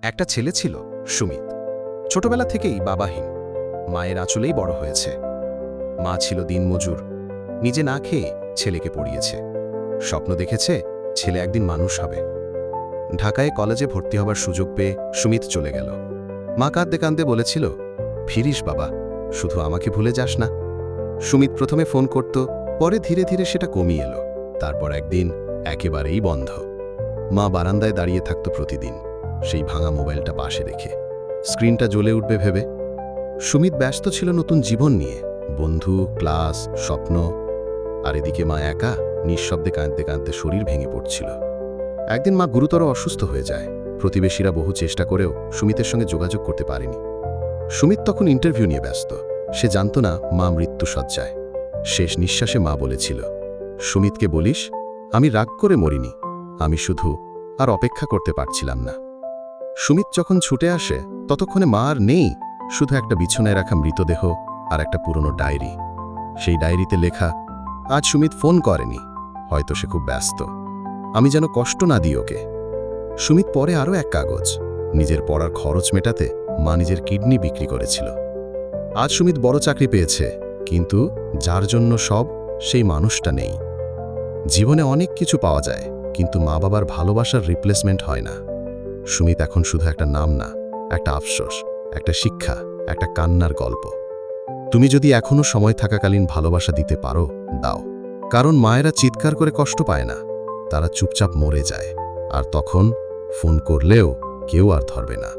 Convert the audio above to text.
একটা ছেলে ছিল সুমিত। ছোটবেলা থেকেই বাবাহীন, মায়ের আঁচলেই বড় হয়েছে। মা ছিল দিনমজুর, নিজে না খেয়ে ছেলেকে পড়িয়েছে। স্বপ্ন দেখেছে ছেলে একদিন মানুষ হবে। ঢাকায় কলেজে ভর্তি হবার সুযোগ পেয়ে সুমিত চলে গেল। মা কাঁদতে কাঁদতে বলেছিল, ফিরিস বাবা, শুধু আমাকে ভুলে যাস না। সুমিত প্রথমে ফোন করত, পরে ধীরে ধীরে সেটা কমিয়ে এলো। তারপর একদিন একেবারেই বন্ধ। মা বারান্দায় দাঁড়িয়ে থাকত প্রতিদিন, সেই ভাঙা মোবাইলটা পাশে রেখে, স্ক্রিনটা জ্বলে উঠবে ভেবে। সুমিত ব্যস্ত ছিল নতুন জীবন নিয়ে, বন্ধু, ক্লাস, স্বপ্ন। আর এদিকে মা একা নিঃশব্দে কাঁদতে কাঁদতে শরীর ভেঙে পড়ছিল। একদিন মা গুরুতর অসুস্থ হয়ে যায়। প্রতিবেশীরা বহু চেষ্টা করেও সুমিতের সঙ্গে যোগাযোগ করতে পারেনি। সুমিত তখন ইন্টারভিউ নিয়ে ব্যস্ত। সে জানত না মা মৃত্যুশয্যায়। শেষ নিঃশ্বাসে মা বলেছিল, সুমিতকে বলিস আমি রাগ করে মরিনি, আমি শুধু আর অপেক্ষা করতে পারছিলাম না। সুমিত যখন ছুটে আসে ততক্ষণে মা আর নেই, শুধু একটা বিছানায় রাখা মৃতদেহ আর একটা পুরনো ডায়েরি। সেই ডায়েরিতে লেখা, আজ সুমিত ফোন করেনি, হয়তো সে খুব ব্যস্ত, আমি যেন কষ্ট না দিই ওকে। সুমিত পরে আরও এক কাগজ, নিজের পড়ার খরচ মেটাতে মা নিজের কিডনি বিক্রি করেছিল। আজ সুমিত বড় চাকরি পেয়েছে, কিন্তু যার জন্য সব, সেই মানুষটা নেই। জীবনে অনেক কিছু পাওয়া যায়, কিন্তু মা বাবার ভালোবাসার রিপ্লেসমেন্ট হয় না। সুমিত এখন শুধু একটা নাম না, একটা আফসোস, একটা শিক্ষা, একটা কান্নার গল্প। তুমি যদি এখনো সময় থাকাকালীন ভালোবাসা দিতে পারো, দাও। কারণ মায়েরা চিৎকার করে কষ্ট পায় না, তারা চুপচাপ মরে যায়। আর তখন ফোন করলেও কেউ আর ধরবে না।